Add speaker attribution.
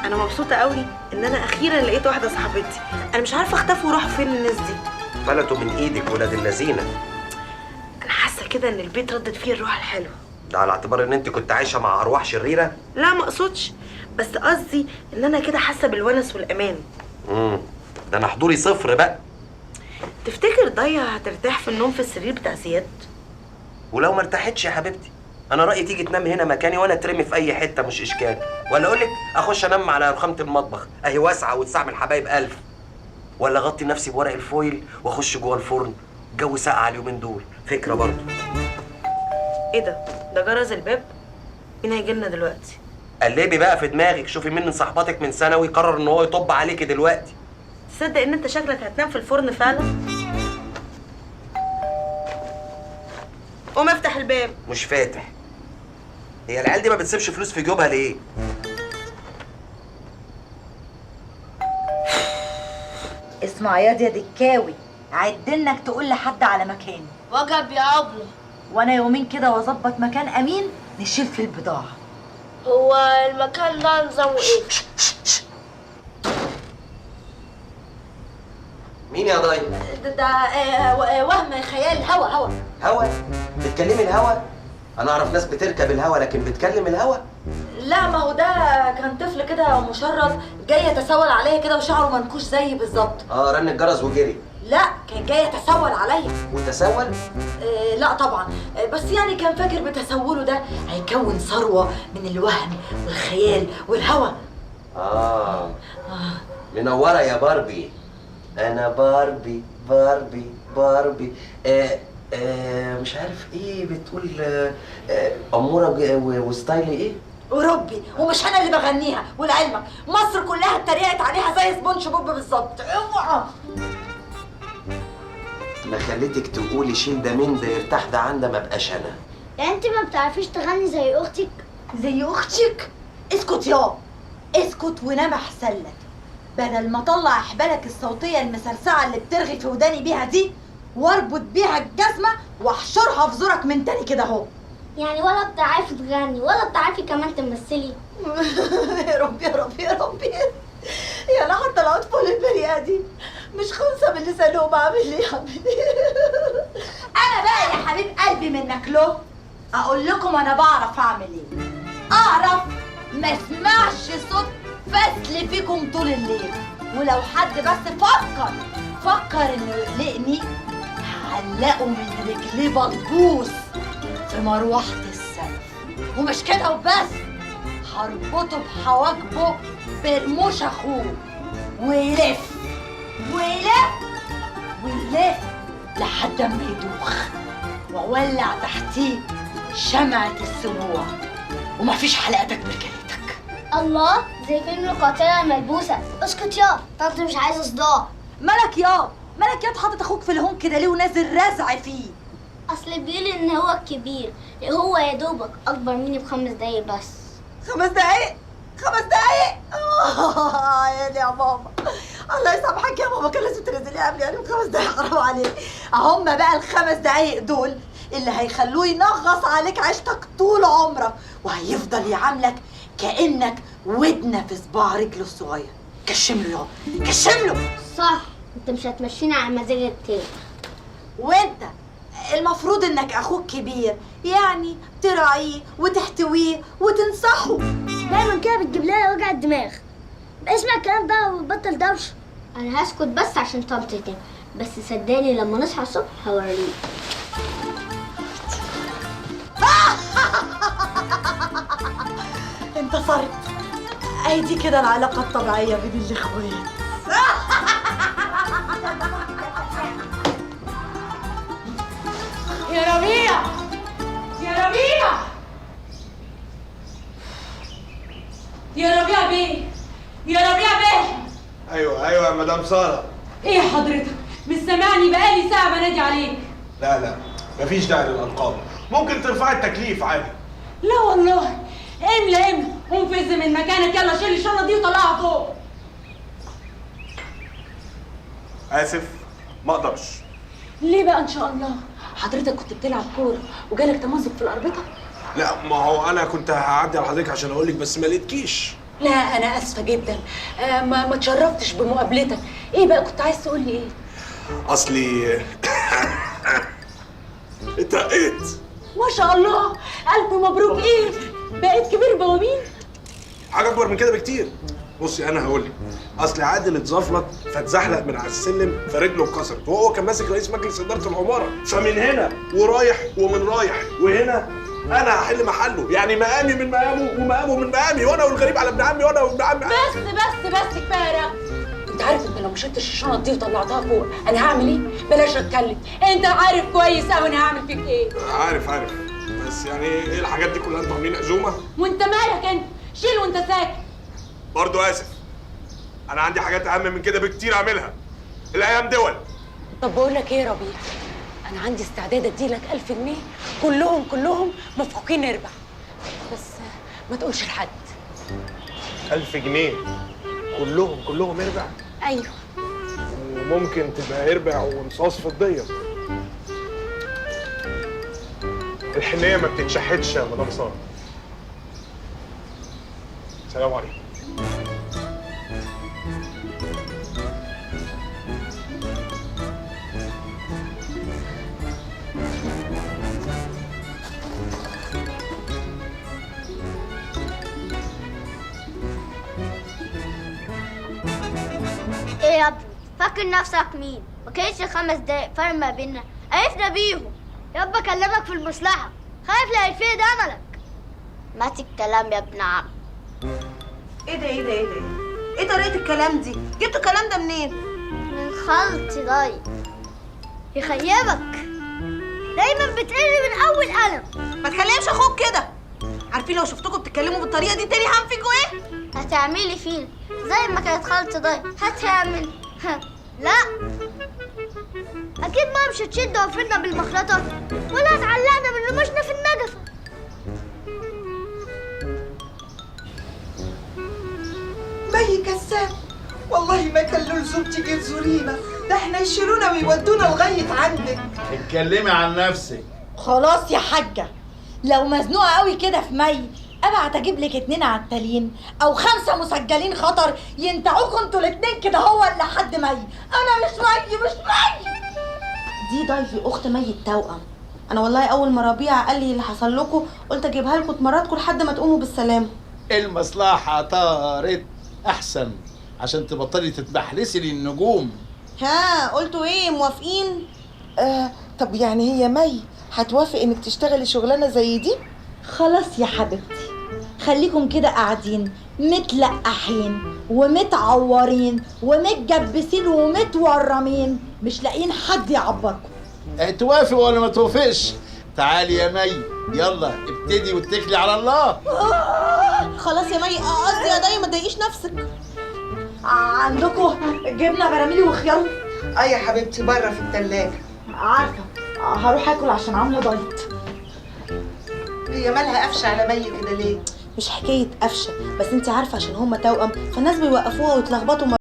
Speaker 1: انا مبسوطه قوي ان انا اخيرا لقيت واحده صاحبتي. انا مش عارفه اختفوا وراحوا فين الناس دي.
Speaker 2: فلتوا من ايدك ولاد اللذينه.
Speaker 1: انا حاسه كده ان البيت ردت فيه الروح الحلوه.
Speaker 2: ده على اعتبار ان انت كنت عايشه مع ارواح شريره؟
Speaker 1: لا ما اقصدش، بس قصدي ان انا كده حاسه بالونس والامان.
Speaker 2: ده انا حضوري صفر بقى.
Speaker 1: تفتكر ضيا هترتاح في النوم في السرير بتاع زياد؟
Speaker 2: ولو ما ارتاحتش يا حبيبتي، انا رايي تيجي تنام هنا مكاني وانا اترمي في اي حته مش اشكال. ولا اقول لك اخش انام على رخامه المطبخ اهي واسعه وتستعمل حبايب الف. ولا اغطي نفسي بورق الفويل واخش جوه الفرن. الجو ساقع اليومين دول، فكره برضه.
Speaker 1: ايه ده جرس الباب. مين هيجي لنا دلوقتي؟
Speaker 2: قلبي بقى في دماغك، شوفي مين من صاحباتك من ثانوي قرر ان هو يطب عليكي دلوقتي.
Speaker 1: تصدق ان انت شكلك هتنام في الفرن فعلا؟ قوم افتح الباب.
Speaker 2: مش فاتح. هي العيال دي ما بتسيبش فلوس في جيوبها ليه؟
Speaker 3: اسمع ياض يا دكاوي، عدلنك تقول لحد على مكانه.
Speaker 4: وجب يا أبله.
Speaker 3: وانا يومين كده واظبط مكان امين نشيل فيه البضاعه.
Speaker 4: هو المكان ده نظامه ايه؟
Speaker 2: مين يا ضي؟
Speaker 3: ده وهم خيال هوا.
Speaker 2: هوا؟ بتكلمي الهوا؟ انا اعرف ناس بتركب الهوا لكن بتكلم الهوا؟
Speaker 3: لا ما هو ده كان طفل كده مشرد جاي يتسول عليا كده وشعره منكوش زيي بالظبط.
Speaker 2: رن الجرس وجري.
Speaker 3: لا كان جاي يتسول عليا.
Speaker 2: وتسول؟
Speaker 3: لا طبعا، بس يعني كان فاكر بتسوله ده هيكون ثروه من الوهم والخيال والهوى.
Speaker 2: منوره يا باربي. انا باربي باربي باربي. مش عارف ايه بتقول. اموره وستايلي ايه؟
Speaker 3: وربي ومش انا اللي بغنيها، ولعلمك مصر كلها اتريقت عليها زي سبونج بوب بالظبط. اوعى
Speaker 2: ما خليتك تقولي شيل ده من ده يرتاح ده عن ده ما بقاش انا.
Speaker 4: يعني انت ما بتعرفيش تغني زي اختك؟
Speaker 3: زي اختك؟ اسكت يا اسكت ونام احسن لك، بدل ما اطلع احبالك الصوتيه المسرسعه اللي بترغي في وداني بيها دي واربط بيها الجزمه واحشرها في زورك من تاني كده اهو.
Speaker 4: يعني ولا بتعرفي تغني ولا بتعرفي كمان تمثلي؟
Speaker 3: يا ربي يا ربي يا ربي، يعني حتى الاطفال البريئه دي مش خمسه من لسانهم عامل ايه يا حبيبي؟ انا بقى يا حبيب قلبي منك له اقول لكم انا بعرف اعمل ايه. اعرف ما اسمعش صوت فسل فيكم طول الليل، ولو حد بس فكر انه يقلقني هعلقه من رجليه بلبوس في مروحه السقف. ومش كده وبس، هربطه بحواجبه برموش اخوه ويلف لحد ما يدوخ، واولع تحتيه شمعة السبوع ومفيش حلقة تكبر كليتك.
Speaker 4: الله، زي فيلم القاتلة الملبوسة. اسكت يا طنط، مش عايزة صداع.
Speaker 3: مالك يا حاطط اخوك في الهون كده ليه ونازل رزع فيه؟
Speaker 4: اصل بيقول ان هو الكبير، هو يا دوبك اكبر مني ب5 دقايق بس.
Speaker 3: 5 دقايق؟ يا ماما الله يسامحك يا ماما، كان لازم تنزلي قبلي يعني ب5 دقايق، حرام عليك. هم بقى ال5 دقايق دول اللي هيخلوه ينغص عليك عيشتك طول عمرك، وهيفضل يعاملك كأنك ودنة في صباع رجله الصغير. كشمله يا كشمله.
Speaker 4: صح، انت مش هتمشيني على مزاجك تاني.
Speaker 3: وانت المفروض انك اخوك كبير، يعني تراعيه وتحتويه وتنصحه.
Speaker 4: دايما كده بتجيب لنا وجع الدماغ. اسمع الكلام ده وبطل دوشه. انا هسكت بس عشان طنط تاني، بس صدقني لما نصحى الصبح هوريك.
Speaker 3: انتصرت. اهي دي كده العلاقة الطبيعية بين الاخوات.
Speaker 5: يا ربيع يا ربيع يا ربيع بيه، يا ربيع بيه.
Speaker 6: ايوه يا مدام ساره.
Speaker 5: ايه حضرتك مش سامعني؟ بقالي ساعه بنادي عليك.
Speaker 6: لا مفيش داعي للالقاب، ممكن ترفعي التكليف عادي.
Speaker 5: لا والله. املى قوم فز من مكانك، يلا شيل الشنطه دي وطلعها فوق.
Speaker 6: اسف ما اقدرش.
Speaker 5: ليه بقى ان شاء الله؟ حضرتك كنت بتلعب كوره وجالك تمزق في الاربطه؟
Speaker 6: لا ما هو انا كنت هعدي على حضرتك عشان اقول لك بس ما لقيتكيش.
Speaker 5: لا انا اسفه جدا. ما اتشرفتش بمقابلتك. ايه بقى كنت عايز تقول لي ايه؟
Speaker 6: اصلي اترقيت.
Speaker 5: ما شاء الله، الف مبروك. ايه بقيت كبير بوابين؟
Speaker 6: حاجه اكبر من كده بكتير. بصي انا هقول لك، اصل عادل اتزفلط فاتزحلق من على السلم فرجله اتكسرت، وهو كان ماسك رئيس مجلس اداره العماره، فمن هنا ورايح ومن رايح وهنا انا هحل محله، يعني مقامي من مقامه ومقامه من مقامي، وانا والغريب على ابن عمي وانا وابن عمي.
Speaker 5: بس كفايه. انت عارف انت لو ما شلتش الشنط دي وطلعتها فوق انا هعمل ايه؟ بلاش اتكلم، انت عارف كويس قوي انا هعمل فيك ايه.
Speaker 6: عارف بس يعني ايه الحاجات دي كلها؟ انتوا عاملين عزومه؟
Speaker 5: وانت مالك انت؟ شيل وانت ساكت.
Speaker 6: برضه اسف، انا عندي حاجات اهم من كده بكتير اعملها. الايام دول.
Speaker 5: طب بقول لك ايه يا ربيع، انا عندي استعداد اديلك 1000 جنيه كلهم مفكوكين اربع، بس ما تقولش لحد.
Speaker 6: 1000 جنيه كلهم اربع؟
Speaker 5: ايوه.
Speaker 6: وممكن تبقى اربع ونصاص فضيه. الحنيه ما بتتشحتش يا مدام ساره. سلام عليكم.
Speaker 4: ايه يا ابني فاكر نفسك مين؟ ما كانش 5 دقايق فرق ما بيننا، عرفنا بيهم. يابا كلمك في المصلحة، خايف لا يفيد املك. ماسك كلام يا ابن عم.
Speaker 1: ايه ده؟ ايه طريقه الكلام دي؟ جبتوا الكلام ده منين؟
Speaker 4: من خالتي ضايق يخيبك، دايما بتقل من اول قلم.
Speaker 1: ما تكلمش اخوك كده. عارفين لو شفتكم بتتكلموا بالطريقه دي تاني هعمل ايه؟
Speaker 4: هتعملي فينا زي ما كانت خالتي ضايق هتعمل. لا اكيد ما مش هتشد وفرنا بالمخرطة ولا هتعلقنا من رموشنا في النجفة.
Speaker 3: مي كذاب، والله ما كان له لزوم تيجي تزورينا، ده احنا يشيلونا ويودونا لغايه عندك.
Speaker 7: اتكلمي عن نفسك.
Speaker 3: خلاص يا حاجه، لو مزنوقه قوي كده في مي ابعت اجيب لك 2 عتالين او 5 مسجلين خطر ينتعوكوا انتوا الاتنين كده هو لحد مي. انا مش مي. دي ضيفي اخت مي التوأم. انا والله اول ما ربيع قال لي اللي حصل لكم قلت اجيبها لكم تمرضكم لحد ما تقوموا بالسلامه.
Speaker 7: المصلحة طارت أحسن عشان تبطلي تتبحلسي للنجوم.
Speaker 1: ها قلتوا ايه؟ موافقين؟
Speaker 8: طب يعني هي مي هتوافق انك تشتغلي شغلانه زي دي؟
Speaker 3: خلاص يا حبيبتي، خليكم كده قاعدين متلقحين ومتعورين ومتجبسين ومتورمين مش لاقيين حد يعبركم.
Speaker 7: توافق ولا ما توافقش؟ تعالي يا مي، يلا ابتدي واتكلي على الله.
Speaker 1: خلاص يا مي، قصدي يا ضي ما تضايقيش نفسك.
Speaker 3: عندكم جبنه براميلي وخيار؟
Speaker 8: يا حبيبتي بره في الثلاجه.
Speaker 3: عارفه، هروح اكل عشان عامله دايت.
Speaker 8: هي مالها قفشه على مي كده ليه؟
Speaker 1: مش حكايه قفشه، بس انت عارفه عشان هما توأم فالناس بيوقفوها ويتلخبطوا